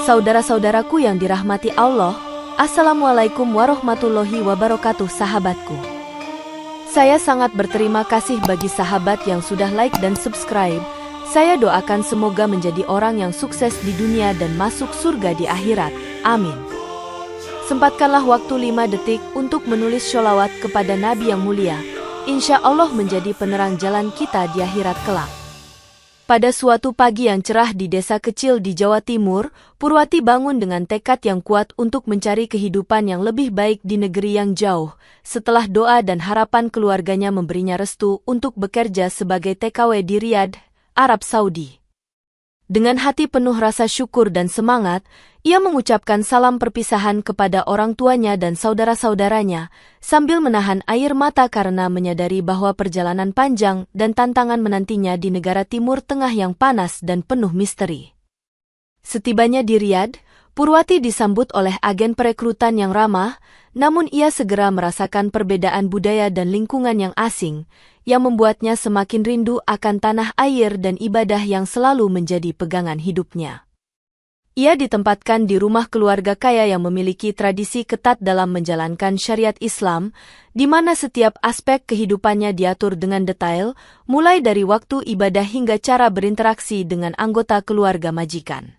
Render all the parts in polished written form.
Saudara-saudaraku yang dirahmati Allah, Assalamualaikum warahmatullahi wabarakatuh sahabatku. Saya sangat berterima kasih bagi sahabat yang sudah like dan subscribe. Saya doakan semoga menjadi orang yang sukses di dunia dan masuk surga di akhirat. Amin. Sempatkanlah waktu 5 detik untuk menulis sholawat kepada Nabi yang mulia. Insya Allah menjadi penerang jalan kita di akhirat kelak. Pada suatu pagi yang cerah di desa kecil di Jawa Timur, Purwati bangun dengan tekad yang kuat untuk mencari kehidupan yang lebih baik di negeri yang jauh, setelah doa dan harapan keluarganya memberinya restu untuk bekerja sebagai TKW di Riyadh, Arab Saudi. Dengan hati penuh rasa syukur dan semangat, ia mengucapkan salam perpisahan kepada orang tuanya dan saudara-saudaranya, sambil menahan air mata karena menyadari bahwa perjalanan panjang dan tantangan menantinya di negara Timur Tengah yang panas dan penuh misteri. Setibanya di Riyadh, Purwati disambut oleh agen perekrutan yang ramah, namun ia segera merasakan perbedaan budaya dan lingkungan yang asing, yang membuatnya semakin rindu akan tanah air dan ibadah yang selalu menjadi pegangan hidupnya. Ia ditempatkan di rumah keluarga kaya yang memiliki tradisi ketat dalam menjalankan syariat Islam, di mana setiap aspek kehidupannya diatur dengan detail, mulai dari waktu ibadah hingga cara berinteraksi dengan anggota keluarga majikan.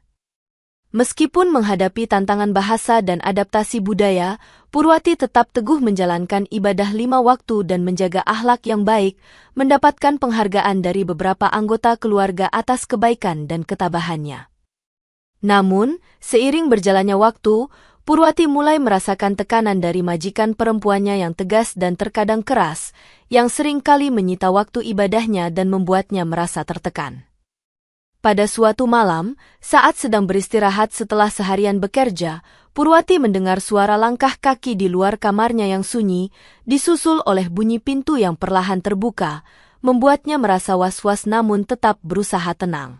Meskipun menghadapi tantangan bahasa dan adaptasi budaya, Purwati tetap teguh menjalankan ibadah 5 waktu dan menjaga akhlak yang baik, mendapatkan penghargaan dari beberapa anggota keluarga atas kebaikan dan ketabahannya. Namun, seiring berjalannya waktu, Purwati mulai merasakan tekanan dari majikan perempuannya yang tegas dan terkadang keras, yang sering kali menyita waktu ibadahnya dan membuatnya merasa tertekan. Pada suatu malam, saat sedang beristirahat setelah seharian bekerja, Purwati mendengar suara langkah kaki di luar kamarnya yang sunyi, disusul oleh bunyi pintu yang perlahan terbuka, membuatnya merasa was-was namun tetap berusaha tenang.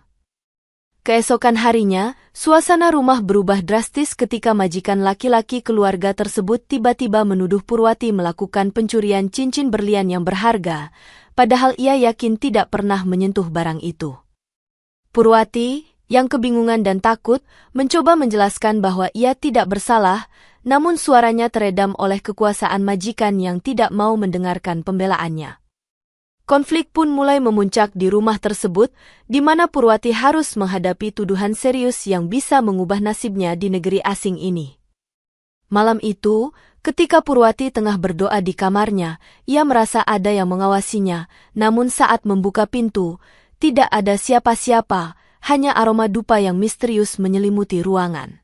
Keesokan harinya, suasana rumah berubah drastis ketika majikan laki-laki keluarga tersebut tiba-tiba menuduh Purwati melakukan pencurian cincin berlian yang berharga, padahal ia yakin tidak pernah menyentuh barang itu. Purwati, yang kebingungan dan takut, mencoba menjelaskan bahwa ia tidak bersalah, namun suaranya teredam oleh kekuasaan majikan yang tidak mau mendengarkan pembelaannya. Konflik pun mulai memuncak di rumah tersebut, di mana Purwati harus menghadapi tuduhan serius yang bisa mengubah nasibnya di negeri asing ini. Malam itu, ketika Purwati tengah berdoa di kamarnya, ia merasa ada yang mengawasinya, namun saat membuka pintu, tidak ada siapa-siapa, hanya aroma dupa yang misterius menyelimuti ruangan.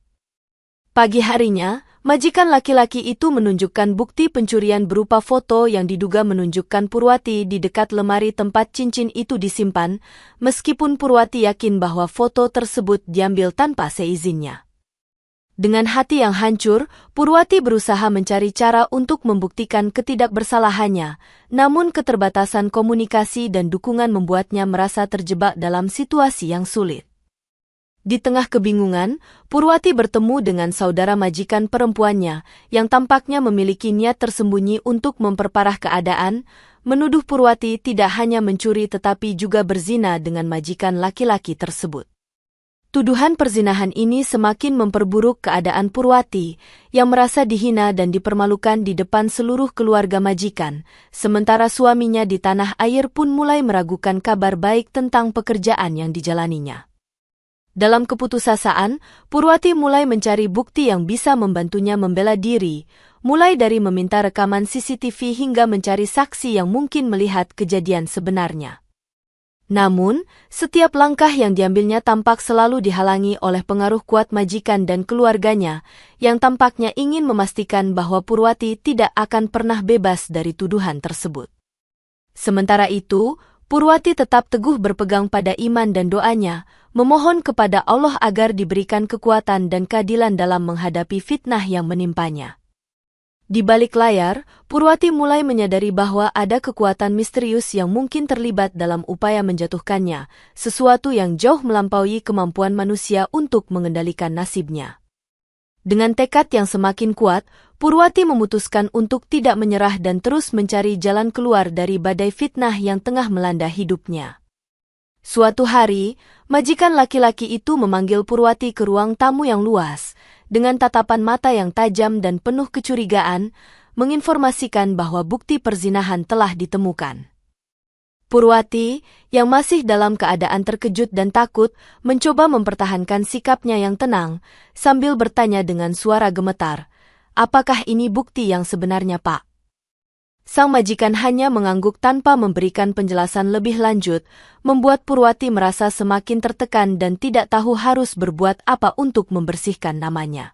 Pagi harinya, majikan laki-laki itu menunjukkan bukti pencurian berupa foto yang diduga menunjukkan Purwati di dekat lemari tempat cincin itu disimpan, meskipun Purwati yakin bahwa foto tersebut diambil tanpa seizinnya. Dengan hati yang hancur, Purwati berusaha mencari cara untuk membuktikan ketidakbersalahannya, namun keterbatasan komunikasi dan dukungan membuatnya merasa terjebak dalam situasi yang sulit. Di tengah kebingungan, Purwati bertemu dengan saudara majikan perempuannya, yang tampaknya memiliki niat tersembunyi untuk memperparah keadaan, menuduh Purwati tidak hanya mencuri tetapi juga berzina dengan majikan laki-laki tersebut. Tuduhan perzinahan ini semakin memperburuk keadaan Purwati, yang merasa dihina dan dipermalukan di depan seluruh keluarga majikan, sementara suaminya di tanah air pun mulai meragukan kabar baik tentang pekerjaan yang dijalaninya. Dalam keputusasaan, Purwati mulai mencari bukti yang bisa membantunya membela diri, mulai dari meminta rekaman CCTV hingga mencari saksi yang mungkin melihat kejadian sebenarnya. Namun, setiap langkah yang diambilnya tampak selalu dihalangi oleh pengaruh kuat majikan dan keluarganya, yang tampaknya ingin memastikan bahwa Purwati tidak akan pernah bebas dari tuduhan tersebut. Sementara itu, Purwati tetap teguh berpegang pada iman dan doanya, memohon kepada Allah agar diberikan kekuatan dan keadilan dalam menghadapi fitnah yang menimpanya. Di balik layar, Purwati mulai menyadari bahwa ada kekuatan misterius yang mungkin terlibat dalam upaya menjatuhkannya, sesuatu yang jauh melampaui kemampuan manusia untuk mengendalikan nasibnya. Dengan tekad yang semakin kuat, Purwati memutuskan untuk tidak menyerah dan terus mencari jalan keluar dari badai fitnah yang tengah melanda hidupnya. Suatu hari, majikan laki-laki itu memanggil Purwati ke ruang tamu yang luas, dengan tatapan mata yang tajam dan penuh kecurigaan, menginformasikan bahwa bukti perzinahan telah ditemukan. Purwati, yang masih dalam keadaan terkejut dan takut, mencoba mempertahankan sikapnya yang tenang, sambil bertanya dengan suara gemetar, "Apakah ini bukti yang sebenarnya, Pak?" Sang majikan hanya mengangguk tanpa memberikan penjelasan lebih lanjut, membuat Purwati merasa semakin tertekan dan tidak tahu harus berbuat apa untuk membersihkan namanya.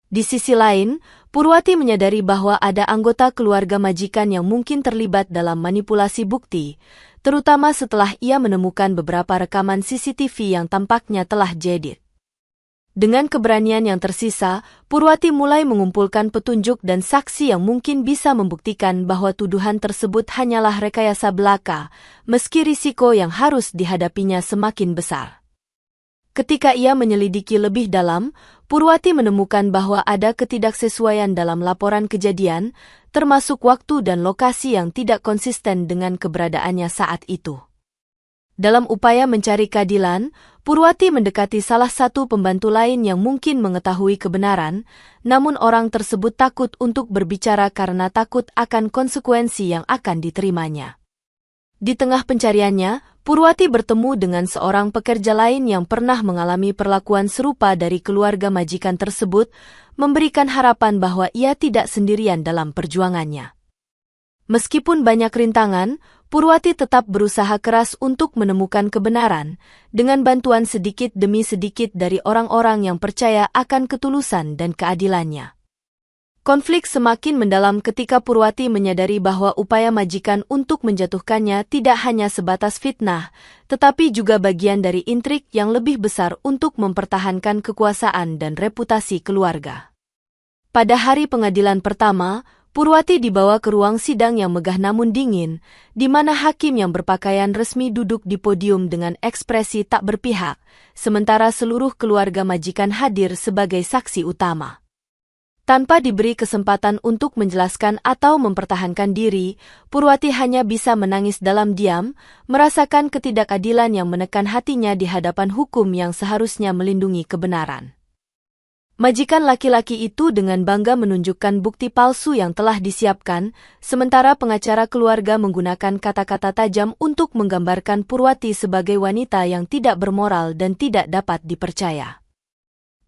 Di sisi lain, Purwati menyadari bahwa ada anggota keluarga majikan yang mungkin terlibat dalam manipulasi bukti, terutama setelah ia menemukan beberapa rekaman CCTV yang tampaknya telah diedit. Dengan keberanian yang tersisa, Purwati mulai mengumpulkan petunjuk dan saksi yang mungkin bisa membuktikan bahwa tuduhan tersebut hanyalah rekayasa belaka, meski risiko yang harus dihadapinya semakin besar. Ketika ia menyelidiki lebih dalam, Purwati menemukan bahwa ada ketidaksesuaian dalam laporan kejadian, termasuk waktu dan lokasi yang tidak konsisten dengan keberadaannya saat itu. Dalam upaya mencari keadilan, Purwati mendekati salah satu pembantu lain yang mungkin mengetahui kebenaran, namun orang tersebut takut untuk berbicara karena takut akan konsekuensi yang akan diterimanya. Di tengah pencariannya, Purwati bertemu dengan seorang pekerja lain yang pernah mengalami perlakuan serupa dari keluarga majikan tersebut, memberikan harapan bahwa ia tidak sendirian dalam perjuangannya. Meskipun banyak rintangan, Purwati tetap berusaha keras untuk menemukan kebenaran, dengan bantuan sedikit demi sedikit dari orang-orang yang percaya akan ketulusan dan keadilannya. Konflik semakin mendalam ketika Purwati menyadari bahwa upaya majikan untuk menjatuhkannya tidak hanya sebatas fitnah, tetapi juga bagian dari intrik yang lebih besar untuk mempertahankan kekuasaan dan reputasi keluarga. Pada hari pengadilan pertama, Purwati dibawa ke ruang sidang yang megah namun dingin, di mana hakim yang berpakaian resmi duduk di podium dengan ekspresi tak berpihak, sementara seluruh keluarga majikan hadir sebagai saksi utama. Tanpa diberi kesempatan untuk menjelaskan atau mempertahankan diri, Purwati hanya bisa menangis dalam diam, merasakan ketidakadilan yang menekan hatinya di hadapan hukum yang seharusnya melindungi kebenaran. Majikan laki-laki itu dengan bangga menunjukkan bukti palsu yang telah disiapkan, sementara pengacara keluarga menggunakan kata-kata tajam untuk menggambarkan Purwati sebagai wanita yang tidak bermoral dan tidak dapat dipercaya.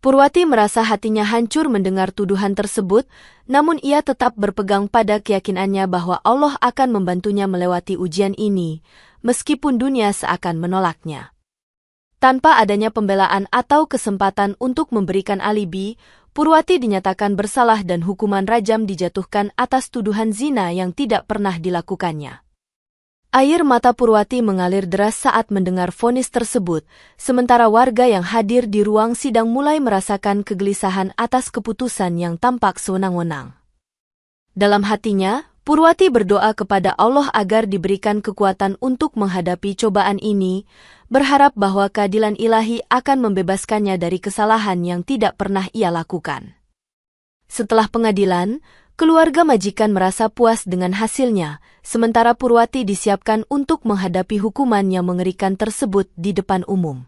Purwati merasa hatinya hancur mendengar tuduhan tersebut, namun ia tetap berpegang pada keyakinannya bahwa Allah akan membantunya melewati ujian ini, meskipun dunia seakan menolaknya. Tanpa adanya pembelaan atau kesempatan untuk memberikan alibi, Purwati dinyatakan bersalah dan hukuman rajam dijatuhkan atas tuduhan zina yang tidak pernah dilakukannya. Air mata Purwati mengalir deras saat mendengar vonis tersebut, sementara warga yang hadir di ruang sidang mulai merasakan kegelisahan atas keputusan yang tampak sewenang-wenang. Dalam hatinya, Purwati berdoa kepada Allah agar diberikan kekuatan untuk menghadapi cobaan ini, berharap bahwa keadilan ilahi akan membebaskannya dari kesalahan yang tidak pernah ia lakukan. Setelah pengadilan, keluarga majikan merasa puas dengan hasilnya, sementara Purwati disiapkan untuk menghadapi hukuman yang mengerikan tersebut di depan umum.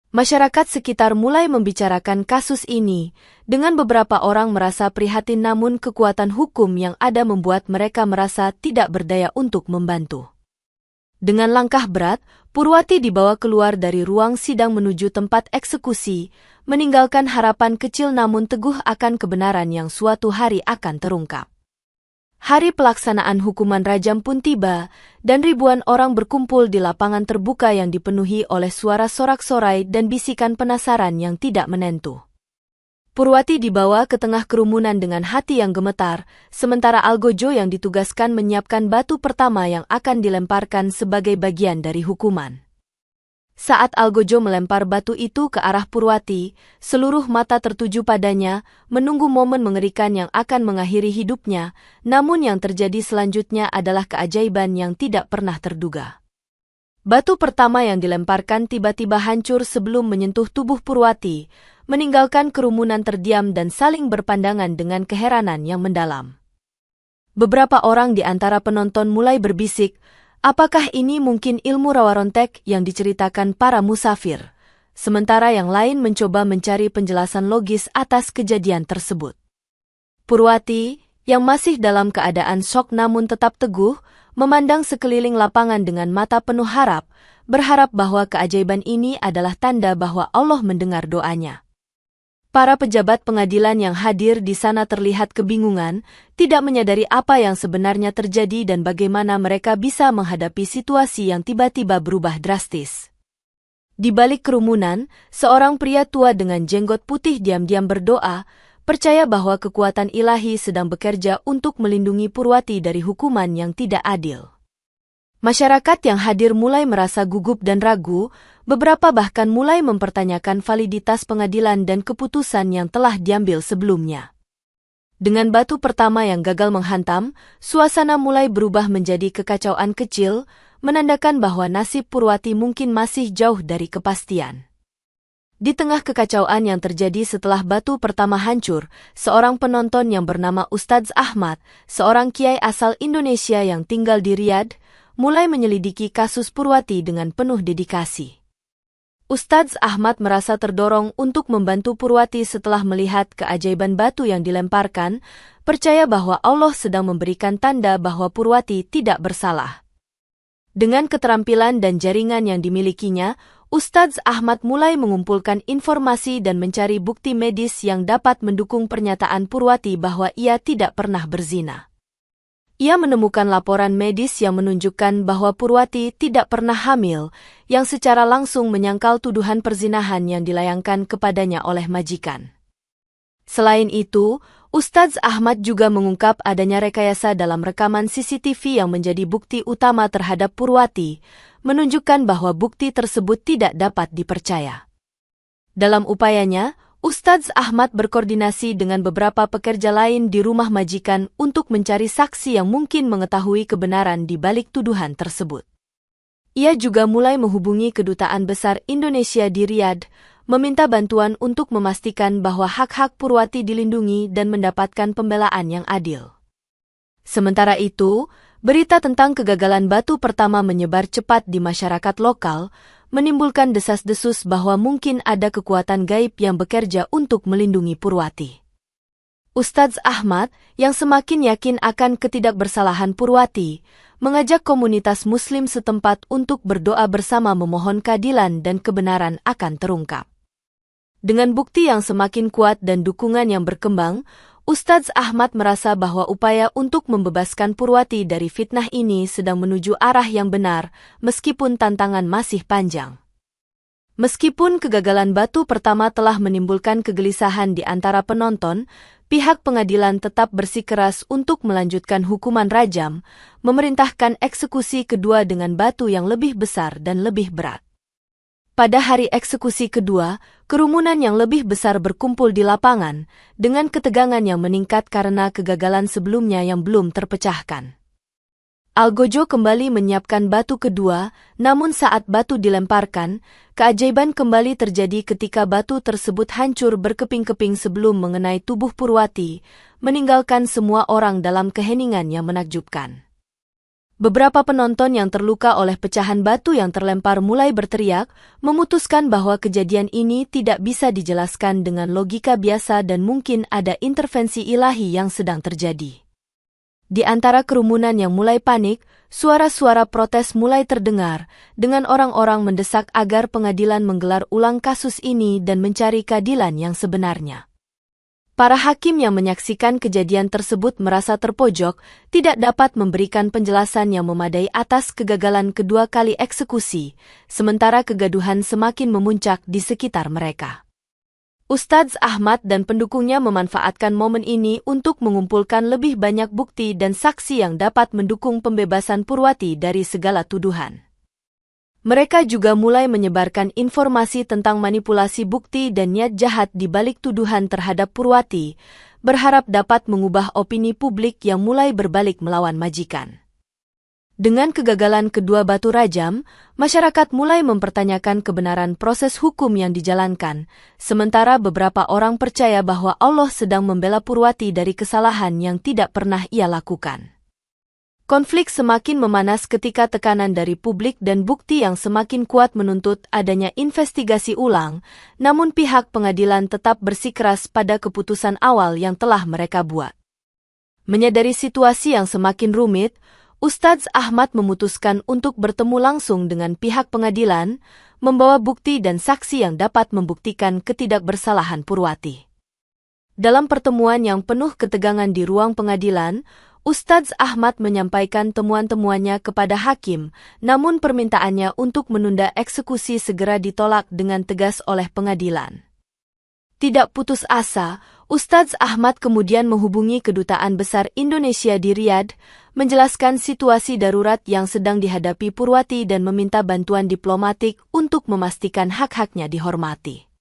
Masyarakat sekitar mulai membicarakan kasus ini, dengan beberapa orang merasa prihatin namun kekuatan hukum yang ada membuat mereka merasa tidak berdaya untuk membantu. Dengan langkah berat, Purwati dibawa keluar dari ruang sidang menuju tempat eksekusi, meninggalkan harapan kecil namun teguh akan kebenaran yang suatu hari akan terungkap. Hari pelaksanaan hukuman rajam pun tiba, dan ribuan orang berkumpul di lapangan terbuka yang dipenuhi oleh suara sorak-sorai dan bisikan penasaran yang tidak menentu. Purwati dibawa ke tengah kerumunan dengan hati yang gemetar, sementara Algojo yang ditugaskan menyiapkan batu pertama yang akan dilemparkan sebagai bagian dari hukuman. Saat Algojo melempar batu itu ke arah Purwati, seluruh mata tertuju padanya, menunggu momen mengerikan yang akan mengakhiri hidupnya, namun yang terjadi selanjutnya adalah keajaiban yang tidak pernah terduga. Batu pertama yang dilemparkan tiba-tiba hancur sebelum menyentuh tubuh Purwati, meninggalkan kerumunan terdiam dan saling berpandangan dengan keheranan yang mendalam. Beberapa orang di antara penonton mulai berbisik, Apakah ini mungkin ilmu rawarontek yang diceritakan para musafir? Sementara yang lain mencoba mencari penjelasan logis atas kejadian tersebut. Purwati, yang masih dalam keadaan syok namun tetap teguh, memandang sekeliling lapangan dengan mata penuh harap, berharap bahwa keajaiban ini adalah tanda bahwa Allah mendengar doanya. Para pejabat pengadilan yang hadir di sana terlihat kebingungan, tidak menyadari apa yang sebenarnya terjadi dan bagaimana mereka bisa menghadapi situasi yang tiba-tiba berubah drastis. Di balik kerumunan, seorang pria tua dengan jenggot putih diam-diam berdoa, percaya bahwa kekuatan ilahi sedang bekerja untuk melindungi Purwati dari hukuman yang tidak adil. Masyarakat yang hadir mulai merasa gugup dan ragu, beberapa bahkan mulai mempertanyakan validitas pengadilan dan keputusan yang telah diambil sebelumnya. Dengan batu pertama yang gagal menghantam, suasana mulai berubah menjadi kekacauan kecil, menandakan bahwa nasib Purwati mungkin masih jauh dari kepastian. Di tengah kekacauan yang terjadi setelah batu pertama hancur, seorang penonton yang bernama Ustadz Ahmad, seorang kiai asal Indonesia yang tinggal di Riyadh, mulai menyelidiki kasus Purwati dengan penuh dedikasi. Ustadz Ahmad merasa terdorong untuk membantu Purwati setelah melihat keajaiban batu yang dilemparkan, percaya bahwa Allah sedang memberikan tanda bahwa Purwati tidak bersalah. Dengan keterampilan dan jaringan yang dimilikinya, Ustadz Ahmad mulai mengumpulkan informasi dan mencari bukti medis yang dapat mendukung pernyataan Purwati bahwa ia tidak pernah berzina. Ia menemukan laporan medis yang menunjukkan bahwa Purwati tidak pernah hamil, yang secara langsung menyangkal tuduhan perzinahan yang dilayangkan kepadanya oleh majikan. Selain itu, Ustadz Ahmad juga mengungkap adanya rekayasa dalam rekaman CCTV yang menjadi bukti utama terhadap Purwati, menunjukkan bahwa bukti tersebut tidak dapat dipercaya. Dalam upayanya, Ustadz Ahmad berkoordinasi dengan beberapa pekerja lain di rumah majikan untuk mencari saksi yang mungkin mengetahui kebenaran di balik tuduhan tersebut. Ia juga mulai menghubungi Kedutaan Besar Indonesia di Riyadh, meminta bantuan untuk memastikan bahwa hak-hak Purwati dilindungi dan mendapatkan pembelaan yang adil. Sementara itu, berita tentang kegagalan batu pertama menyebar cepat di masyarakat lokal, menimbulkan desas-desus bahwa mungkin ada kekuatan gaib yang bekerja untuk melindungi Purwati. Ustadz Ahmad, yang semakin yakin akan ketidakbersalahan Purwati, mengajak komunitas Muslim setempat untuk berdoa bersama memohon keadilan dan kebenaran akan terungkap. Dengan bukti yang semakin kuat dan dukungan yang berkembang, Ustadz Ahmad merasa bahwa upaya untuk membebaskan Purwati dari fitnah ini sedang menuju arah yang benar, meskipun tantangan masih panjang. Meskipun kegagalan batu pertama telah menimbulkan kegelisahan di antara penonton, pihak pengadilan tetap bersikeras untuk melanjutkan hukuman rajam, memerintahkan eksekusi kedua dengan batu yang lebih besar dan lebih berat. Pada hari eksekusi kedua, kerumunan yang lebih besar berkumpul di lapangan, dengan ketegangan yang meningkat karena kegagalan sebelumnya yang belum terpecahkan. Algojo kembali menyiapkan batu kedua, namun saat batu dilemparkan, keajaiban kembali terjadi ketika batu tersebut hancur berkeping-keping sebelum mengenai tubuh Purwati, meninggalkan semua orang dalam keheningan yang menakjubkan. Beberapa penonton yang terluka oleh pecahan batu yang terlempar mulai berteriak, memutuskan bahwa kejadian ini tidak bisa dijelaskan dengan logika biasa dan mungkin ada intervensi ilahi yang sedang terjadi. Di antara kerumunan yang mulai panik, suara-suara protes mulai terdengar, dengan orang-orang mendesak agar pengadilan menggelar ulang kasus ini dan mencari keadilan yang sebenarnya. Para hakim yang menyaksikan kejadian tersebut merasa terpojok, tidak dapat memberikan penjelasan yang memadai atas kegagalan kedua kali eksekusi, sementara kegaduhan semakin memuncak di sekitar mereka. Ustadz Ahmad dan pendukungnya memanfaatkan momen ini untuk mengumpulkan lebih banyak bukti dan saksi yang dapat mendukung pembebasan Purwati dari segala tuduhan. Mereka juga mulai menyebarkan informasi tentang manipulasi bukti dan niat jahat di balik tuduhan terhadap Purwati, berharap dapat mengubah opini publik yang mulai berbalik melawan majikan. Dengan kegagalan kedua batu rajam, masyarakat mulai mempertanyakan kebenaran proses hukum yang dijalankan, sementara beberapa orang percaya bahwa Allah sedang membela Purwati dari kesalahan yang tidak pernah ia lakukan. Konflik semakin memanas ketika tekanan dari publik dan bukti yang semakin kuat menuntut adanya investigasi ulang, namun pihak pengadilan tetap bersikeras pada keputusan awal yang telah mereka buat. Menyadari situasi yang semakin rumit, Ustadz Ahmad memutuskan untuk bertemu langsung dengan pihak pengadilan, membawa bukti dan saksi yang dapat membuktikan ketidakbersalahan Purwati. Dalam pertemuan yang penuh ketegangan di ruang pengadilan, Ustadz Ahmad menyampaikan temuan-temuannya kepada hakim, namun permintaannya untuk menunda eksekusi segera ditolak dengan tegas oleh pengadilan. Tidak putus asa, Ustadz Ahmad kemudian menghubungi Kedutaan Besar Indonesia di Riyadh, menjelaskan situasi darurat yang sedang dihadapi Purwati dan meminta bantuan diplomatik untuk memastikan hak-haknya dihormati.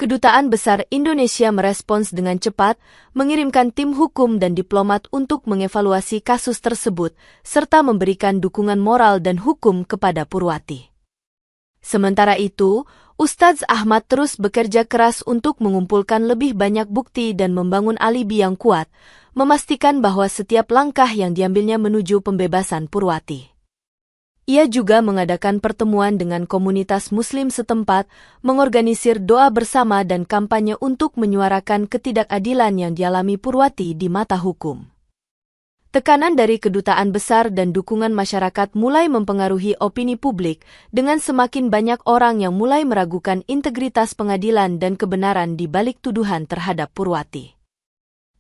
Kedutaan Besar Indonesia merespons dengan cepat, mengirimkan tim hukum dan diplomat untuk mengevaluasi kasus tersebut, serta memberikan dukungan moral dan hukum kepada Purwati. Sementara itu, Ustadz Ahmad terus bekerja keras untuk mengumpulkan lebih banyak bukti dan membangun alibi yang kuat, memastikan bahwa setiap langkah yang diambilnya menuju pembebasan Purwati. Ia juga mengadakan pertemuan dengan komunitas Muslim setempat, mengorganisir doa bersama dan kampanye untuk menyuarakan ketidakadilan yang dialami Purwati di mata hukum. Tekanan dari kedutaan besar dan dukungan masyarakat mulai mempengaruhi opini publik, dengan semakin banyak orang yang mulai meragukan integritas pengadilan dan kebenaran di balik tuduhan terhadap Purwati.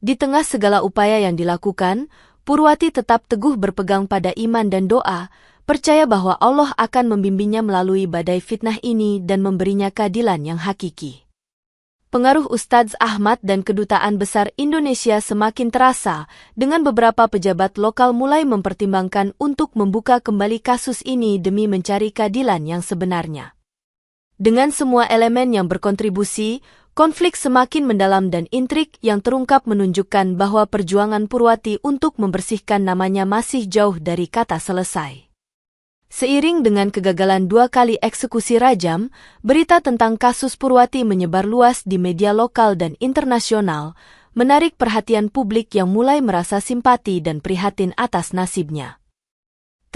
Di tengah segala upaya yang dilakukan, Purwati tetap teguh berpegang pada iman dan doa, percaya bahwa Allah akan membimbingnya melalui badai fitnah ini dan memberinya keadilan yang hakiki. Pengaruh Ustadz Ahmad dan Kedutaan Besar Indonesia semakin terasa, dengan beberapa pejabat lokal mulai mempertimbangkan untuk membuka kembali kasus ini demi mencari keadilan yang sebenarnya. Dengan semua elemen yang berkontribusi, konflik semakin mendalam dan intrik yang terungkap menunjukkan bahwa perjuangan Purwati untuk membersihkan namanya masih jauh dari kata selesai. Seiring dengan kegagalan 2 kali eksekusi rajam, berita tentang kasus Purwati menyebar luas di media lokal dan internasional, menarik perhatian publik yang mulai merasa simpati dan prihatin atas nasibnya.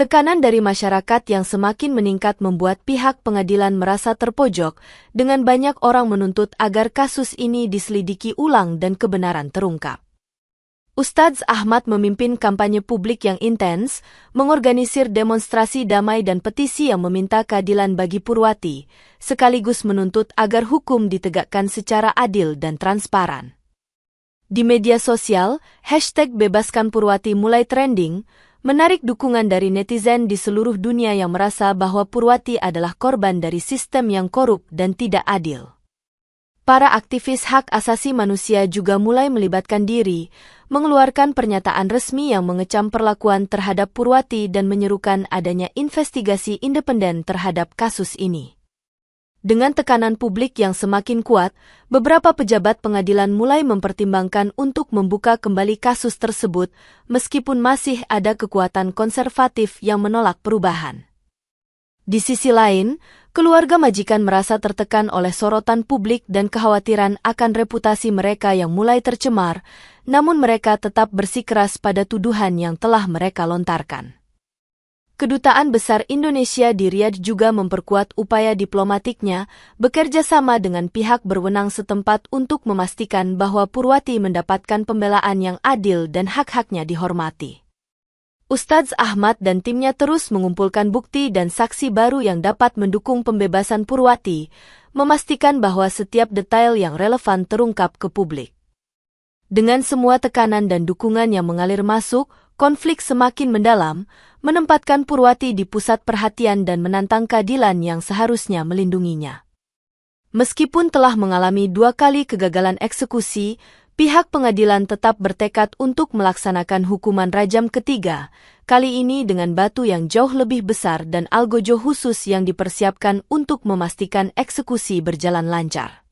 Tekanan dari masyarakat yang semakin meningkat membuat pihak pengadilan merasa terpojok, dengan banyak orang menuntut agar kasus ini diselidiki ulang dan kebenaran terungkap. Ustadz Ahmad memimpin kampanye publik yang intens, mengorganisir demonstrasi damai dan petisi yang meminta keadilan bagi Purwati, sekaligus menuntut agar hukum ditegakkan secara adil dan transparan. Di media sosial, hashtag Bebaskan Purwati mulai trending, menarik dukungan dari netizen di seluruh dunia yang merasa bahwa Purwati adalah korban dari sistem yang korup dan tidak adil. Para aktivis hak asasi manusia juga mulai melibatkan diri, mengeluarkan pernyataan resmi yang mengecam perlakuan terhadap Purwati dan menyerukan adanya investigasi independen terhadap kasus ini. Dengan tekanan publik yang semakin kuat, beberapa pejabat pengadilan mulai mempertimbangkan untuk membuka kembali kasus tersebut, meskipun masih ada kekuatan konservatif yang menolak perubahan. Di sisi lain, keluarga majikan merasa tertekan oleh sorotan publik dan kekhawatiran akan reputasi mereka yang mulai tercemar, namun mereka tetap bersikeras pada tuduhan yang telah mereka lontarkan. Kedutaan Besar Indonesia di Riyadh juga memperkuat upaya diplomatiknya, bekerja sama dengan pihak berwenang setempat untuk memastikan bahwa Purwati mendapatkan pembelaan yang adil dan hak-haknya dihormati. Ustadz Ahmad dan timnya terus mengumpulkan bukti dan saksi baru yang dapat mendukung pembebasan Purwati, memastikan bahwa setiap detail yang relevan terungkap ke publik. Dengan semua tekanan dan dukungan yang mengalir masuk, konflik semakin mendalam, menempatkan Purwati di pusat perhatian dan menantang keadilan yang seharusnya melindunginya. Meskipun telah mengalami 2 kali kegagalan eksekusi, pihak pengadilan tetap bertekad untuk melaksanakan hukuman rajam ketiga, kali ini dengan batu yang jauh lebih besar dan algojo khusus yang dipersiapkan untuk memastikan eksekusi berjalan lancar.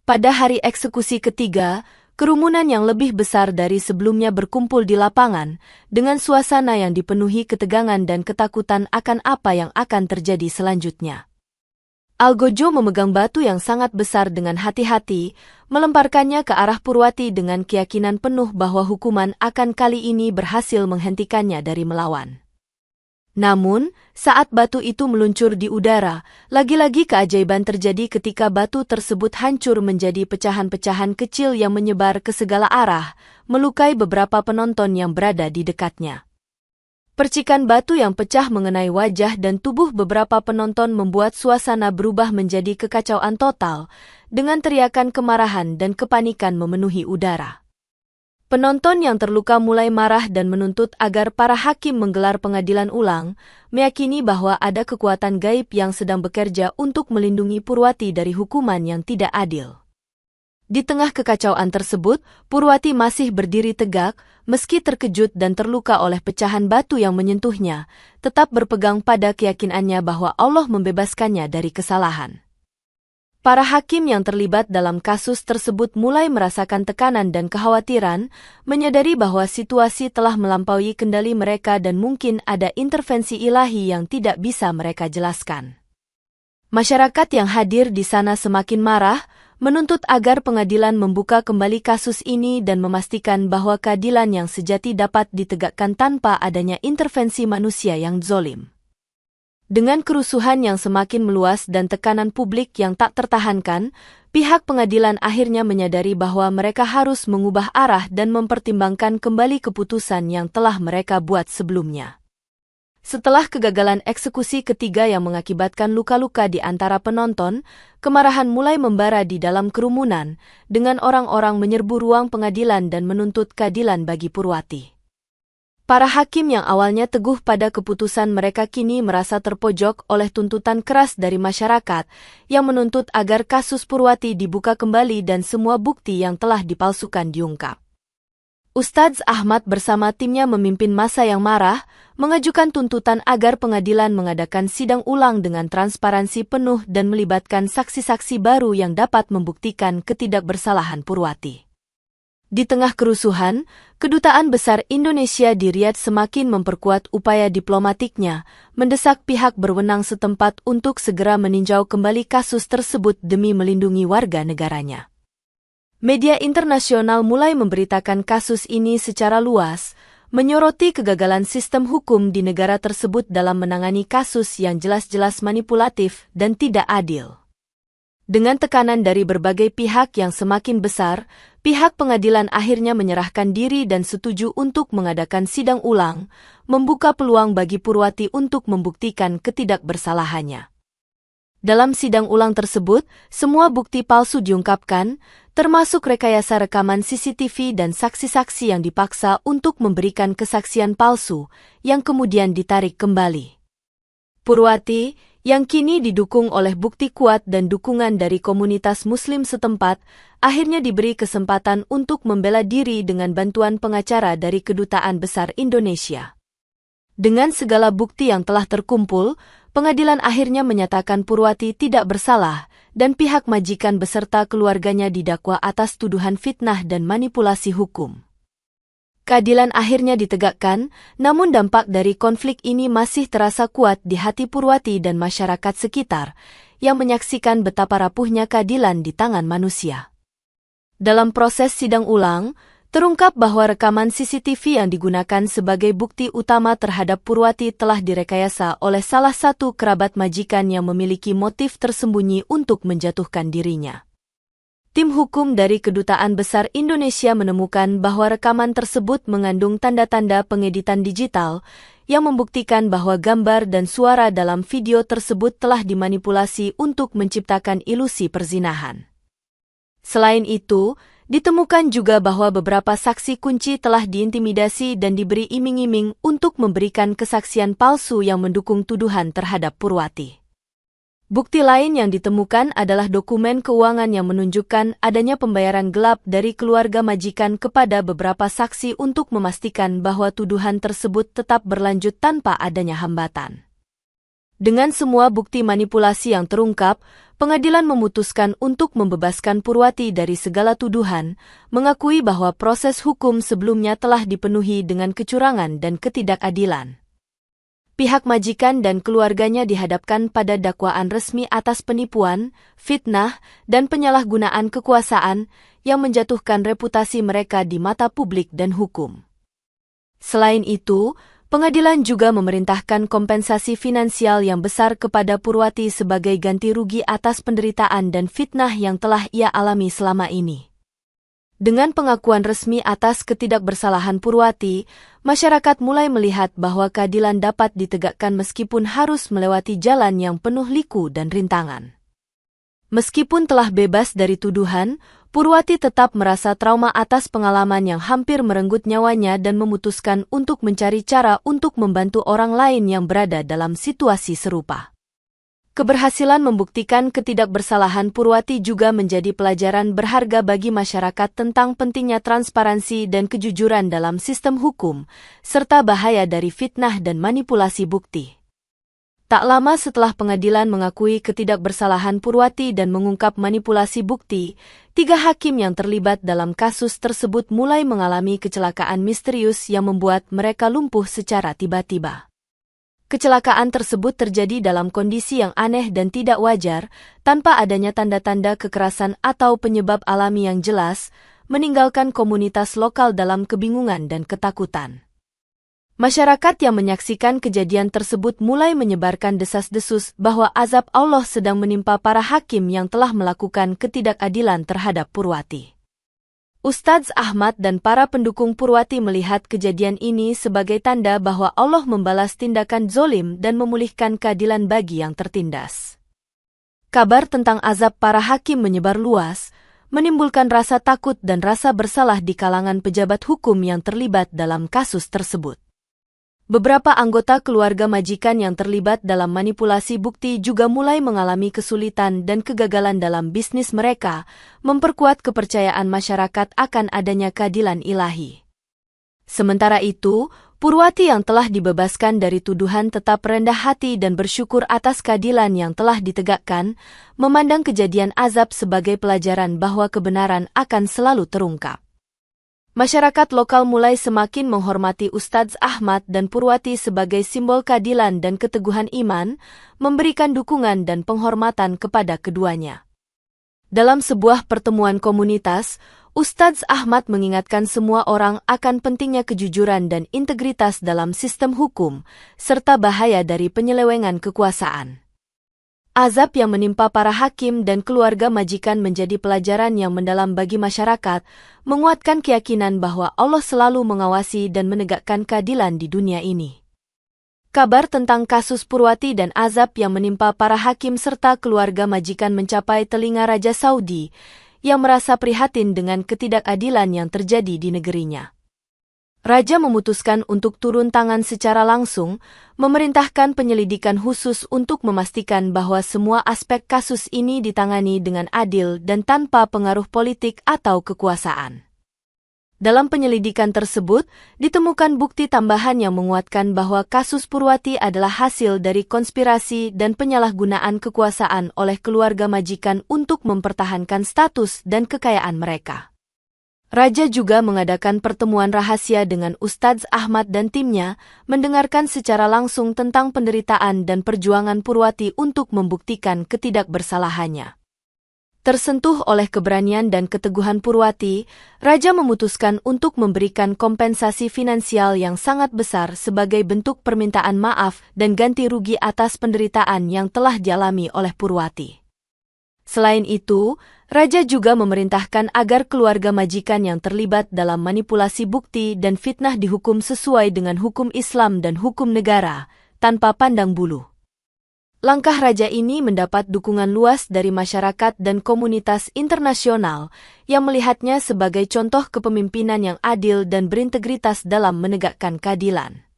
Pada hari eksekusi ketiga, kerumunan yang lebih besar dari sebelumnya berkumpul di lapangan, dengan suasana yang dipenuhi ketegangan dan ketakutan akan apa yang akan terjadi selanjutnya. Algojo memegang batu yang sangat besar dengan hati-hati, melemparkannya ke arah Purwati dengan keyakinan penuh bahwa hukuman akan kali ini berhasil menghentikannya dari melawan. Namun, saat batu itu meluncur di udara, lagi-lagi keajaiban terjadi ketika batu tersebut hancur menjadi pecahan-pecahan kecil yang menyebar ke segala arah, melukai beberapa penonton yang berada di dekatnya. Percikan batu yang pecah mengenai wajah dan tubuh beberapa penonton membuat suasana berubah menjadi kekacauan total, dengan teriakan kemarahan dan kepanikan memenuhi udara. Penonton yang terluka mulai marah dan menuntut agar para hakim menggelar pengadilan ulang, meyakini bahwa ada kekuatan gaib yang sedang bekerja untuk melindungi Purwati dari hukuman yang tidak adil. Di tengah kekacauan tersebut, Purwati masih berdiri tegak, meski terkejut dan terluka oleh pecahan batu yang menyentuhnya, tetap berpegang pada keyakinannya bahwa Allah membebaskannya dari kesalahan. Para hakim yang terlibat dalam kasus tersebut mulai merasakan tekanan dan kekhawatiran, menyadari bahwa situasi telah melampaui kendali mereka dan mungkin ada intervensi ilahi yang tidak bisa mereka jelaskan. Masyarakat yang hadir di sana semakin marah, menuntut agar pengadilan membuka kembali kasus ini dan memastikan bahwa keadilan yang sejati dapat ditegakkan tanpa adanya intervensi manusia yang zalim. Dengan kerusuhan yang semakin meluas dan tekanan publik yang tak tertahankan, pihak pengadilan akhirnya menyadari bahwa mereka harus mengubah arah dan mempertimbangkan kembali keputusan yang telah mereka buat sebelumnya. Setelah kegagalan eksekusi ketiga yang mengakibatkan luka-luka di antara penonton, kemarahan mulai membara di dalam kerumunan, dengan orang-orang menyerbu ruang pengadilan dan menuntut keadilan bagi Purwati. Para hakim yang awalnya teguh pada keputusan mereka kini merasa terpojok oleh tuntutan keras dari masyarakat yang menuntut agar kasus Purwati dibuka kembali dan semua bukti yang telah dipalsukan diungkap. Ustadz Ahmad bersama timnya memimpin massa yang marah, mengajukan tuntutan agar pengadilan mengadakan sidang ulang dengan transparansi penuh dan melibatkan saksi-saksi baru yang dapat membuktikan ketidakbersalahan Purwati. Di tengah kerusuhan, Kedutaan Besar Indonesia di Riyadh semakin memperkuat upaya diplomatiknya, mendesak pihak berwenang setempat untuk segera meninjau kembali kasus tersebut demi melindungi warga negaranya. Media internasional mulai memberitakan kasus ini secara luas, menyoroti kegagalan sistem hukum di negara tersebut dalam menangani kasus yang jelas-jelas manipulatif dan tidak adil. Dengan tekanan dari berbagai pihak yang semakin besar, pihak pengadilan akhirnya menyerahkan diri dan setuju untuk mengadakan sidang ulang, membuka peluang bagi Purwati untuk membuktikan ketidakbersalahannya. Dalam sidang ulang tersebut, semua bukti palsu diungkapkan, termasuk rekayasa rekaman CCTV dan saksi-saksi yang dipaksa untuk memberikan kesaksian palsu, yang kemudian ditarik kembali. Purwati, yang kini didukung oleh bukti kuat dan dukungan dari komunitas Muslim setempat, akhirnya diberi kesempatan untuk membela diri dengan bantuan pengacara dari Kedutaan Besar Indonesia. Dengan segala bukti yang telah terkumpul, pengadilan akhirnya menyatakan Purwati tidak bersalah, dan pihak majikan beserta keluarganya didakwa atas tuduhan fitnah dan manipulasi hukum. Keadilan akhirnya ditegakkan, namun dampak dari konflik ini masih terasa kuat di hati Purwati dan masyarakat sekitar, yang menyaksikan betapa rapuhnya keadilan di tangan manusia. Dalam proses sidang ulang, terungkap bahwa rekaman CCTV yang digunakan sebagai bukti utama terhadap Purwati telah direkayasa oleh salah satu kerabat majikan yang memiliki motif tersembunyi untuk menjatuhkan dirinya. Tim hukum dari Kedutaan Besar Indonesia menemukan bahwa rekaman tersebut mengandung tanda-tanda pengeditan digital yang membuktikan bahwa gambar dan suara dalam video tersebut telah dimanipulasi untuk menciptakan ilusi perzinahan. Selain itu, ditemukan juga bahwa beberapa saksi kunci telah diintimidasi dan diberi iming-iming untuk memberikan kesaksian palsu yang mendukung tuduhan terhadap Purwati. Bukti lain yang ditemukan adalah dokumen keuangan yang menunjukkan adanya pembayaran gelap dari keluarga majikan kepada beberapa saksi untuk memastikan bahwa tuduhan tersebut tetap berlanjut tanpa adanya hambatan. Dengan semua bukti manipulasi yang terungkap, pengadilan memutuskan untuk membebaskan Purwati dari segala tuduhan, mengakui bahwa proses hukum sebelumnya telah dipenuhi dengan kecurangan dan ketidakadilan. pihak majikan dan keluarganya dihadapkan pada dakwaan resmi atas penipuan, fitnah, dan penyalahgunaan kekuasaan yang menjatuhkan reputasi mereka di mata publik dan hukum. Selain itu, pengadilan juga memerintahkan kompensasi finansial yang besar kepada Purwati sebagai ganti rugi atas penderitaan dan fitnah yang telah ia alami selama ini. Dengan pengakuan resmi atas ketidakbersalahan Purwati, masyarakat mulai melihat bahwa keadilan dapat ditegakkan meskipun harus melewati jalan yang penuh liku dan rintangan. Meskipun telah bebas dari tuduhan, Purwati tetap merasa trauma atas pengalaman yang hampir merenggut nyawanya dan memutuskan untuk mencari cara untuk membantu orang lain yang berada dalam situasi serupa. Keberhasilan membuktikan ketidakbersalahan Purwati juga menjadi pelajaran berharga bagi masyarakat tentang pentingnya transparansi dan kejujuran dalam sistem hukum, serta bahaya dari fitnah dan manipulasi bukti. Tak lama setelah pengadilan mengakui ketidakbersalahan Purwati dan mengungkap manipulasi bukti, 3 hakim yang terlibat dalam kasus tersebut mulai mengalami kecelakaan misterius yang membuat mereka lumpuh secara tiba-tiba. Kecelakaan tersebut terjadi dalam kondisi yang aneh dan tidak wajar, tanpa adanya tanda-tanda kekerasan atau penyebab alami yang jelas, meninggalkan komunitas lokal dalam kebingungan dan ketakutan. Masyarakat yang menyaksikan kejadian tersebut mulai menyebarkan desas-desus bahwa azab Allah sedang menimpa para hakim yang telah melakukan ketidakadilan terhadap Purwati. Ustadz Ahmad dan para pendukung Purwati melihat kejadian ini sebagai tanda bahwa Allah membalas tindakan zolim dan memulihkan keadilan bagi yang tertindas. Kabar tentang azab para hakim menyebar luas, menimbulkan rasa takut dan rasa bersalah di kalangan pejabat hukum yang terlibat dalam kasus tersebut. Beberapa anggota keluarga majikan yang terlibat dalam manipulasi bukti juga mulai mengalami kesulitan dan kegagalan dalam bisnis mereka, memperkuat kepercayaan masyarakat akan adanya keadilan ilahi. Sementara itu, Purwati yang telah dibebaskan dari tuduhan tetap rendah hati dan bersyukur atas keadilan yang telah ditegakkan, memandang kejadian azab sebagai pelajaran bahwa kebenaran akan selalu terungkap. Masyarakat lokal mulai semakin menghormati Ustadz Ahmad dan Purwati sebagai simbol keadilan dan keteguhan iman, memberikan dukungan dan penghormatan kepada keduanya. Dalam sebuah pertemuan komunitas, Ustadz Ahmad mengingatkan semua orang akan pentingnya kejujuran dan integritas dalam sistem hukum, serta bahaya dari penyelewengan kekuasaan. Azab yang menimpa para hakim dan keluarga majikan menjadi pelajaran yang mendalam bagi masyarakat, menguatkan keyakinan bahwa Allah selalu mengawasi dan menegakkan keadilan di dunia ini. Kabar tentang kasus Purwati dan azab yang menimpa para hakim serta keluarga majikan mencapai telinga Raja Saudi, yang merasa prihatin dengan ketidakadilan yang terjadi di negerinya. Raja memutuskan untuk turun tangan secara langsung, memerintahkan penyelidikan khusus untuk memastikan bahwa semua aspek kasus ini ditangani dengan adil dan tanpa pengaruh politik atau kekuasaan. Dalam penyelidikan tersebut, ditemukan bukti tambahan yang menguatkan bahwa kasus Purwati adalah hasil dari konspirasi dan penyalahgunaan kekuasaan oleh keluarga majikan untuk mempertahankan status dan kekayaan mereka. Raja juga mengadakan pertemuan rahasia dengan Ustadz Ahmad dan timnya, mendengarkan secara langsung tentang penderitaan dan perjuangan Purwati untuk membuktikan ketidakbersalahannya. Tersentuh oleh keberanian dan keteguhan Purwati, Raja memutuskan untuk memberikan kompensasi finansial yang sangat besar sebagai bentuk permintaan maaf dan ganti rugi atas penderitaan yang telah dialami oleh Purwati. Selain itu, Raja juga memerintahkan agar keluarga majikan yang terlibat dalam manipulasi bukti dan fitnah dihukum sesuai dengan hukum Islam dan hukum negara, tanpa pandang bulu. Langkah Raja ini mendapat dukungan luas dari masyarakat dan komunitas internasional yang melihatnya sebagai contoh kepemimpinan yang adil dan berintegritas dalam menegakkan keadilan.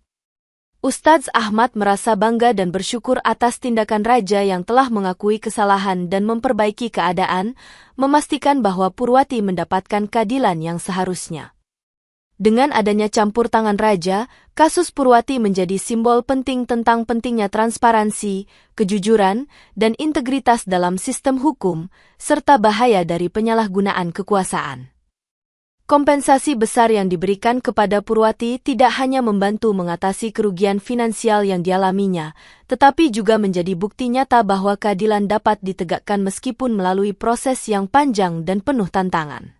Ustadz Ahmad merasa bangga dan bersyukur atas tindakan Raja yang telah mengakui kesalahan dan memperbaiki keadaan, memastikan bahwa Purwati mendapatkan keadilan yang seharusnya. Dengan adanya campur tangan Raja, kasus Purwati menjadi simbol penting tentang pentingnya transparansi, kejujuran, dan integritas dalam sistem hukum, serta bahaya dari penyalahgunaan kekuasaan. Kompensasi besar yang diberikan kepada Purwati tidak hanya membantu mengatasi kerugian finansial yang dialaminya, tetapi juga menjadi bukti nyata bahwa keadilan dapat ditegakkan meskipun melalui proses yang panjang dan penuh tantangan.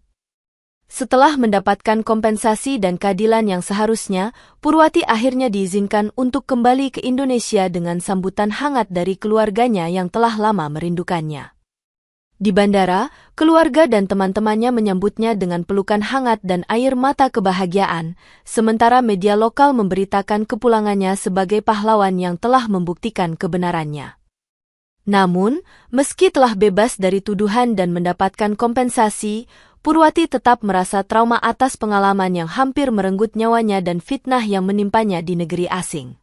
Setelah mendapatkan kompensasi dan keadilan yang seharusnya, Purwati akhirnya diizinkan untuk kembali ke Indonesia dengan sambutan hangat dari keluarganya yang telah lama merindukannya. Di bandara, keluarga dan teman-temannya menyambutnya dengan pelukan hangat dan air mata kebahagiaan, sementara media lokal memberitakan kepulangannya sebagai pahlawan yang telah membuktikan kebenarannya. Namun, meski telah bebas dari tuduhan dan mendapatkan kompensasi, Purwati tetap merasa trauma atas pengalaman yang hampir merenggut nyawanya dan fitnah yang menimpanya di negeri asing.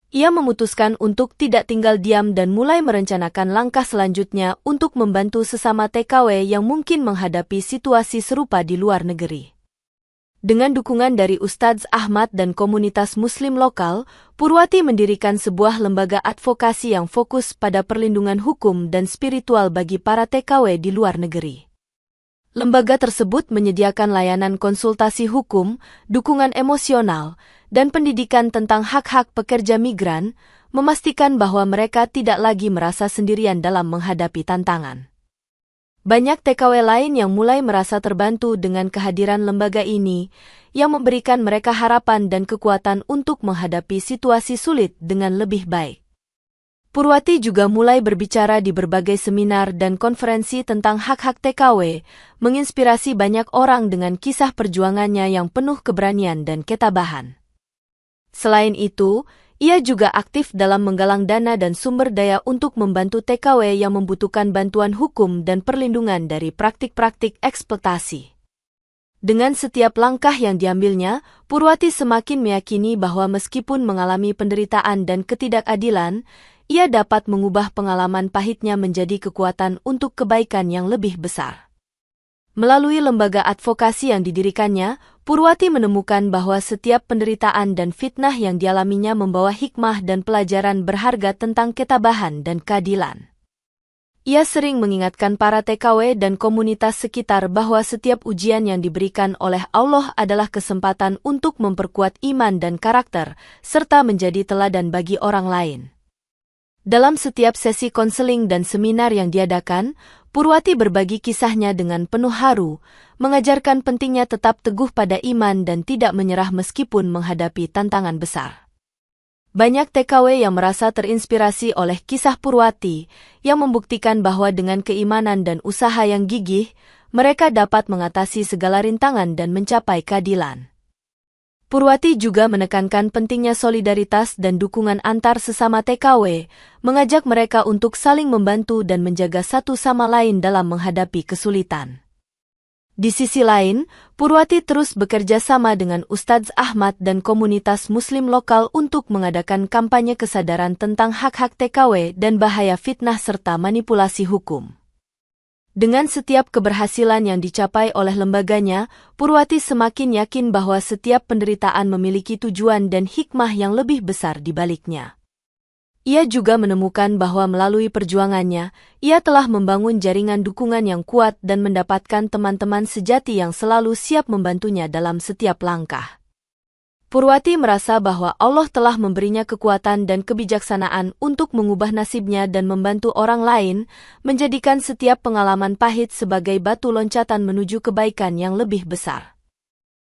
Ia memutuskan untuk tidak tinggal diam dan mulai merencanakan langkah selanjutnya untuk membantu sesama TKW yang mungkin menghadapi situasi serupa di luar negeri. Dengan dukungan dari Ustadz Ahmad dan komunitas Muslim lokal, Purwati mendirikan sebuah lembaga advokasi yang fokus pada perlindungan hukum dan spiritual bagi para TKW di luar negeri. Lembaga tersebut menyediakan layanan konsultasi hukum, dukungan emosional, dan pendidikan tentang hak-hak pekerja migran, memastikan bahwa mereka tidak lagi merasa sendirian dalam menghadapi tantangan. Banyak TKW lain yang mulai merasa terbantu dengan kehadiran lembaga ini, yang memberikan mereka harapan dan kekuatan untuk menghadapi situasi sulit dengan lebih baik. Purwati juga mulai berbicara di berbagai seminar dan konferensi tentang hak-hak TKW, menginspirasi banyak orang dengan kisah perjuangannya yang penuh keberanian dan ketabahan. Selain itu, ia juga aktif dalam menggalang dana dan sumber daya untuk membantu TKW yang membutuhkan bantuan hukum dan perlindungan dari praktik-praktik eksploitasi. Dengan setiap langkah yang diambilnya, Purwati semakin meyakini bahwa meskipun mengalami penderitaan dan ketidakadilan, ia dapat mengubah pengalaman pahitnya menjadi kekuatan untuk kebaikan yang lebih besar. Melalui lembaga advokasi yang didirikannya, Purwati menemukan bahwa setiap penderitaan dan fitnah yang dialaminya membawa hikmah dan pelajaran berharga tentang ketabahan dan keadilan. Ia sering mengingatkan para TKW dan komunitas sekitar bahwa setiap ujian yang diberikan oleh Allah adalah kesempatan untuk memperkuat iman dan karakter, serta menjadi teladan bagi orang lain. Dalam setiap sesi konseling dan seminar yang diadakan, Purwati berbagi kisahnya dengan penuh haru, mengajarkan pentingnya tetap teguh pada iman dan tidak menyerah meskipun menghadapi tantangan besar. Banyak TKW yang merasa terinspirasi oleh kisah Purwati, yang membuktikan bahwa dengan keimanan dan usaha yang gigih, mereka dapat mengatasi segala rintangan dan mencapai keadilan. Purwati juga menekankan pentingnya solidaritas dan dukungan antar sesama TKW, mengajak mereka untuk saling membantu dan menjaga satu sama lain dalam menghadapi kesulitan. Di sisi lain, Purwati terus bekerja sama dengan Ustadz Ahmad dan komunitas Muslim lokal untuk mengadakan kampanye kesadaran tentang hak-hak TKW dan bahaya fitnah serta manipulasi hukum. Dengan setiap keberhasilan yang dicapai oleh lembaganya, Purwati semakin yakin bahwa setiap penderitaan memiliki tujuan dan hikmah yang lebih besar di baliknya. Ia juga menemukan bahwa melalui perjuangannya, ia telah membangun jaringan dukungan yang kuat dan mendapatkan teman-teman sejati yang selalu siap membantunya dalam setiap langkah. Purwati merasa bahwa Allah telah memberinya kekuatan dan kebijaksanaan untuk mengubah nasibnya dan membantu orang lain, menjadikan setiap pengalaman pahit sebagai batu loncatan menuju kebaikan yang lebih besar.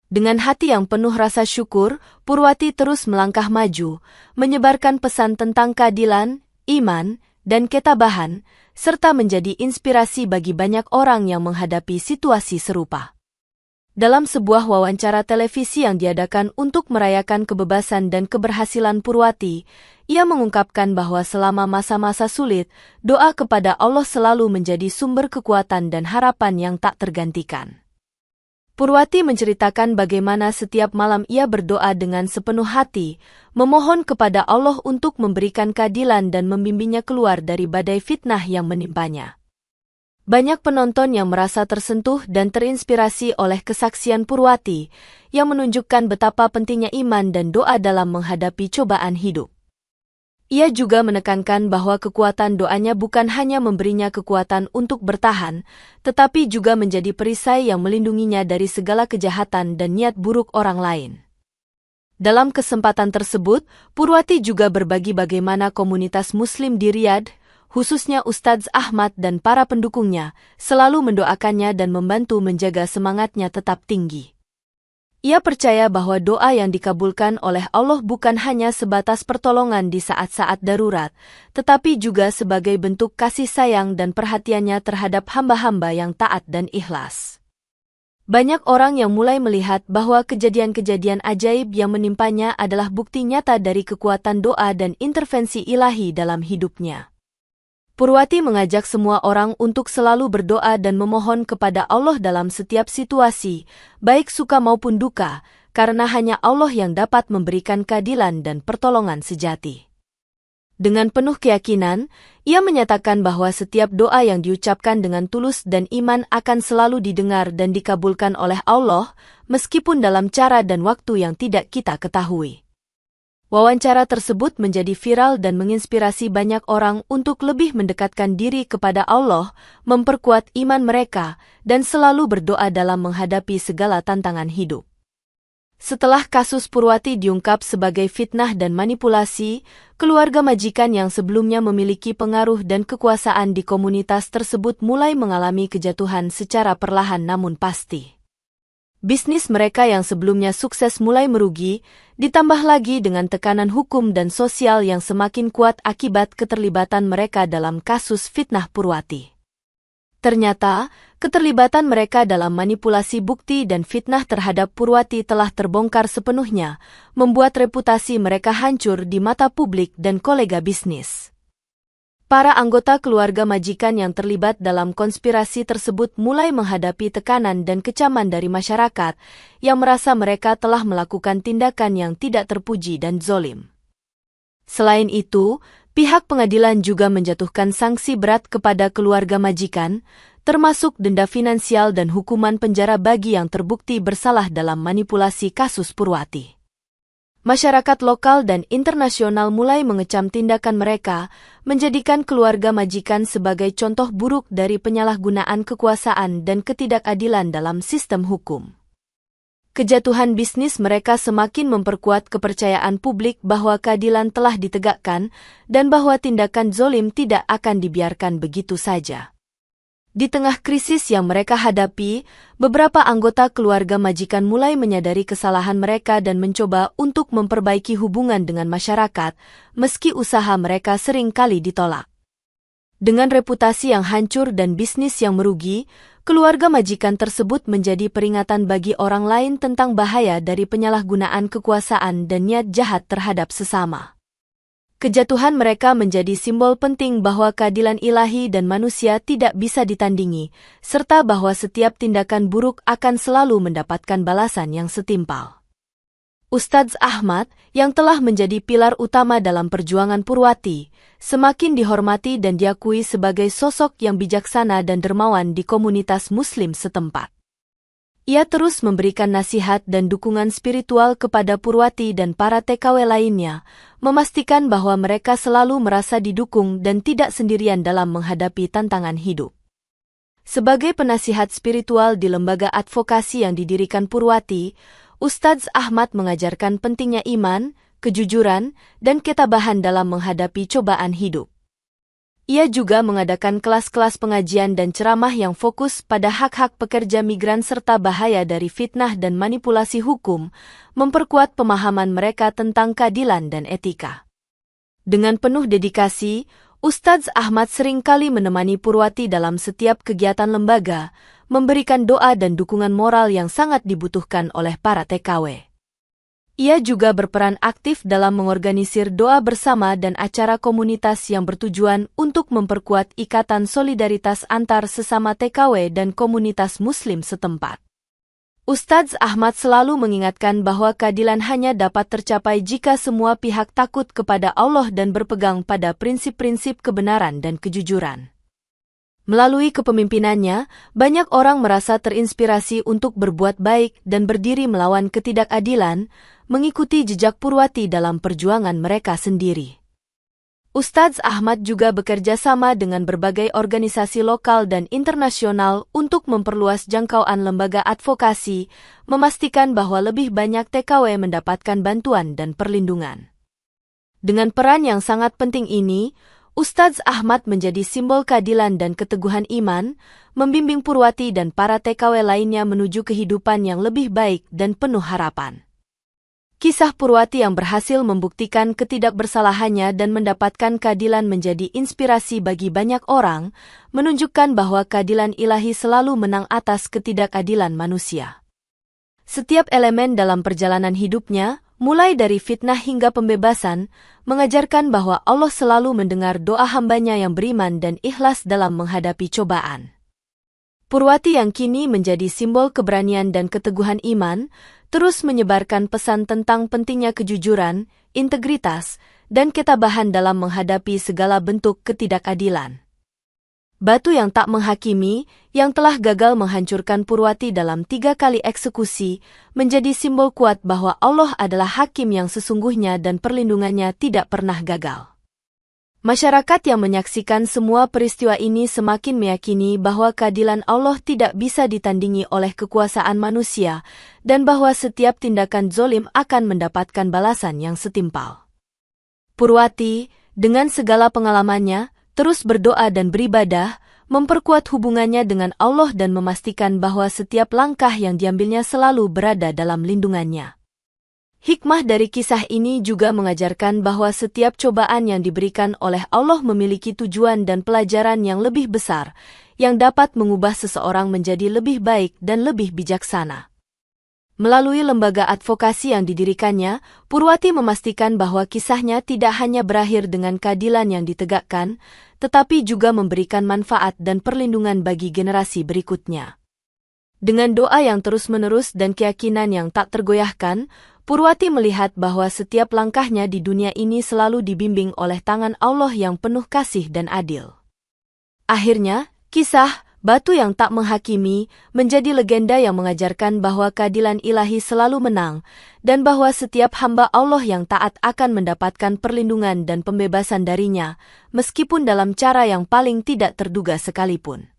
Dengan hati yang penuh rasa syukur, Purwati terus melangkah maju, menyebarkan pesan tentang keadilan, iman, dan ketabahan, serta menjadi inspirasi bagi banyak orang yang menghadapi situasi serupa. Dalam sebuah wawancara televisi yang diadakan untuk merayakan kebebasan dan keberhasilan Purwati, ia mengungkapkan bahwa selama masa-masa sulit, doa kepada Allah selalu menjadi sumber kekuatan dan harapan yang tak tergantikan. Purwati menceritakan bagaimana setiap malam ia berdoa dengan sepenuh hati, memohon kepada Allah untuk memberikan keadilan dan membimbingnya keluar dari badai fitnah yang menimpanya. Banyak penonton yang merasa tersentuh dan terinspirasi oleh kesaksian Purwati, yang menunjukkan betapa pentingnya iman dan doa dalam menghadapi cobaan hidup. Ia juga menekankan bahwa kekuatan doanya bukan hanya memberinya kekuatan untuk bertahan, tetapi juga menjadi perisai yang melindunginya dari segala kejahatan dan niat buruk orang lain. Dalam kesempatan tersebut, Purwati juga berbagi bagaimana komunitas Muslim di Riyadh, khususnya Ustadz Ahmad dan para pendukungnya, selalu mendoakannya dan membantu menjaga semangatnya tetap tinggi. Ia percaya bahwa doa yang dikabulkan oleh Allah bukan hanya sebatas pertolongan di saat-saat darurat, tetapi juga sebagai bentuk kasih sayang dan perhatiannya terhadap hamba-hamba yang taat dan ikhlas. Banyak orang yang mulai melihat bahwa kejadian-kejadian ajaib yang menimpanya adalah bukti nyata dari kekuatan doa dan intervensi ilahi dalam hidupnya. Purwati mengajak semua orang untuk selalu berdoa dan memohon kepada Allah dalam setiap situasi, baik suka maupun duka, karena hanya Allah yang dapat memberikan keadilan dan pertolongan sejati. Dengan penuh keyakinan, ia menyatakan bahwa setiap doa yang diucapkan dengan tulus dan iman akan selalu didengar dan dikabulkan oleh Allah, meskipun dalam cara dan waktu yang tidak kita ketahui. Wawancara tersebut menjadi viral dan menginspirasi banyak orang untuk lebih mendekatkan diri kepada Allah, memperkuat iman mereka, dan selalu berdoa dalam menghadapi segala tantangan hidup. Setelah kasus Purwati diungkap sebagai fitnah dan manipulasi, keluarga majikan yang sebelumnya memiliki pengaruh dan kekuasaan di komunitas tersebut mulai mengalami kejatuhan secara perlahan namun pasti. Bisnis mereka yang sebelumnya sukses mulai merugi, ditambah lagi dengan tekanan hukum dan sosial yang semakin kuat akibat keterlibatan mereka dalam kasus fitnah Purwati. Ternyata, keterlibatan mereka dalam manipulasi bukti dan fitnah terhadap Purwati telah terbongkar sepenuhnya, membuat reputasi mereka hancur di mata publik dan kolega bisnis. Para anggota keluarga majikan yang terlibat dalam konspirasi tersebut mulai menghadapi tekanan dan kecaman dari masyarakat yang merasa mereka telah melakukan tindakan yang tidak terpuji dan zolim. Selain itu, pihak pengadilan juga menjatuhkan sanksi berat kepada keluarga majikan, termasuk denda finansial dan hukuman penjara bagi yang terbukti bersalah dalam manipulasi kasus Purwati. Masyarakat lokal dan internasional mulai mengecam tindakan mereka, menjadikan keluarga majikan sebagai contoh buruk dari penyalahgunaan kekuasaan dan ketidakadilan dalam sistem hukum. Kejatuhan bisnis mereka semakin memperkuat kepercayaan publik bahwa keadilan telah ditegakkan dan bahwa tindakan zolim tidak akan dibiarkan begitu saja. Di tengah krisis yang mereka hadapi, beberapa anggota keluarga majikan mulai menyadari kesalahan mereka dan mencoba untuk memperbaiki hubungan dengan masyarakat, meski usaha mereka sering kali ditolak. Dengan reputasi yang hancur dan bisnis yang merugi, keluarga majikan tersebut menjadi peringatan bagi orang lain tentang bahaya dari penyalahgunaan kekuasaan dan niat jahat terhadap sesama. Kejatuhan mereka menjadi simbol penting bahwa keadilan ilahi dan manusia tidak bisa ditandingi, serta bahwa setiap tindakan buruk akan selalu mendapatkan balasan yang setimpal. Ustadz Ahmad, yang telah menjadi pilar utama dalam perjuangan Purwati, semakin dihormati dan diakui sebagai sosok yang bijaksana dan dermawan di komunitas Muslim setempat. Ia terus memberikan nasihat dan dukungan spiritual kepada Purwati dan para TKW lainnya, memastikan bahwa mereka selalu merasa didukung dan tidak sendirian dalam menghadapi tantangan hidup. Sebagai penasihat spiritual di lembaga advokasi yang didirikan Purwati, Ustadz Ahmad mengajarkan pentingnya iman, kejujuran, dan ketabahan dalam menghadapi cobaan hidup. Ia juga mengadakan kelas-kelas pengajian dan ceramah yang fokus pada hak-hak pekerja migran serta bahaya dari fitnah dan manipulasi hukum, memperkuat pemahaman mereka tentang keadilan dan etika. Dengan penuh dedikasi, Ustadz Ahmad seringkali menemani Purwati dalam setiap kegiatan lembaga, memberikan doa dan dukungan moral yang sangat dibutuhkan oleh para TKW. Ia juga berperan aktif dalam mengorganisir doa bersama dan acara komunitas yang bertujuan untuk memperkuat ikatan solidaritas antar sesama TKW dan komunitas Muslim setempat. Ustadz Ahmad selalu mengingatkan bahwa keadilan hanya dapat tercapai jika semua pihak takut kepada Allah dan berpegang pada prinsip-prinsip kebenaran dan kejujuran. Melalui kepemimpinannya, banyak orang merasa terinspirasi untuk berbuat baik dan berdiri melawan ketidakadilan, mengikuti jejak Purwati dalam perjuangan mereka sendiri. Ustadz Ahmad juga bekerja sama dengan berbagai organisasi lokal dan internasional untuk memperluas jangkauan lembaga advokasi, memastikan bahwa lebih banyak TKW mendapatkan bantuan dan perlindungan. Dengan peran yang sangat penting ini, Ustadz Ahmad menjadi simbol keadilan dan keteguhan iman, membimbing Purwati dan para TKW lainnya menuju kehidupan yang lebih baik dan penuh harapan. Kisah Purwati yang berhasil membuktikan ketidakbersalahannya dan mendapatkan keadilan menjadi inspirasi bagi banyak orang, menunjukkan bahwa keadilan ilahi selalu menang atas ketidakadilan manusia. Setiap elemen dalam perjalanan hidupnya, mulai dari fitnah hingga pembebasan, mengajarkan bahwa Allah selalu mendengar doa hambanya yang beriman dan ikhlas dalam menghadapi cobaan. Purwati yang kini menjadi simbol keberanian dan keteguhan iman, terus menyebarkan pesan tentang pentingnya kejujuran, integritas, dan ketabahan dalam menghadapi segala bentuk ketidakadilan. Batu yang tak menghakimi, yang telah gagal menghancurkan Purwati dalam 3 kali eksekusi, menjadi simbol kuat bahwa Allah adalah hakim yang sesungguhnya dan perlindungannya tidak pernah gagal. Masyarakat yang menyaksikan semua peristiwa ini semakin meyakini bahwa keadilan Allah tidak bisa ditandingi oleh kekuasaan manusia dan bahwa setiap tindakan zolim akan mendapatkan balasan yang setimpal. Purwati, dengan segala pengalamannya, terus berdoa dan beribadah, memperkuat hubungannya dengan Allah dan memastikan bahwa setiap langkah yang diambilnya selalu berada dalam lindungannya. Hikmah dari kisah ini juga mengajarkan bahwa setiap cobaan yang diberikan oleh Allah memiliki tujuan dan pelajaran yang lebih besar, yang dapat mengubah seseorang menjadi lebih baik dan lebih bijaksana. Melalui lembaga advokasi yang didirikannya, Purwati memastikan bahwa kisahnya tidak hanya berakhir dengan keadilan yang ditegakkan, tetapi juga memberikan manfaat dan perlindungan bagi generasi berikutnya. Dengan doa yang terus-menerus dan keyakinan yang tak tergoyahkan, Purwati melihat bahwa setiap langkahnya di dunia ini selalu dibimbing oleh tangan Allah yang penuh kasih dan adil. Akhirnya, kisah Batu yang tak menghakimi menjadi legenda yang mengajarkan bahwa keadilan ilahi selalu menang, dan bahwa setiap hamba Allah yang taat akan mendapatkan perlindungan dan pembebasan darinya, meskipun dalam cara yang paling tidak terduga sekalipun.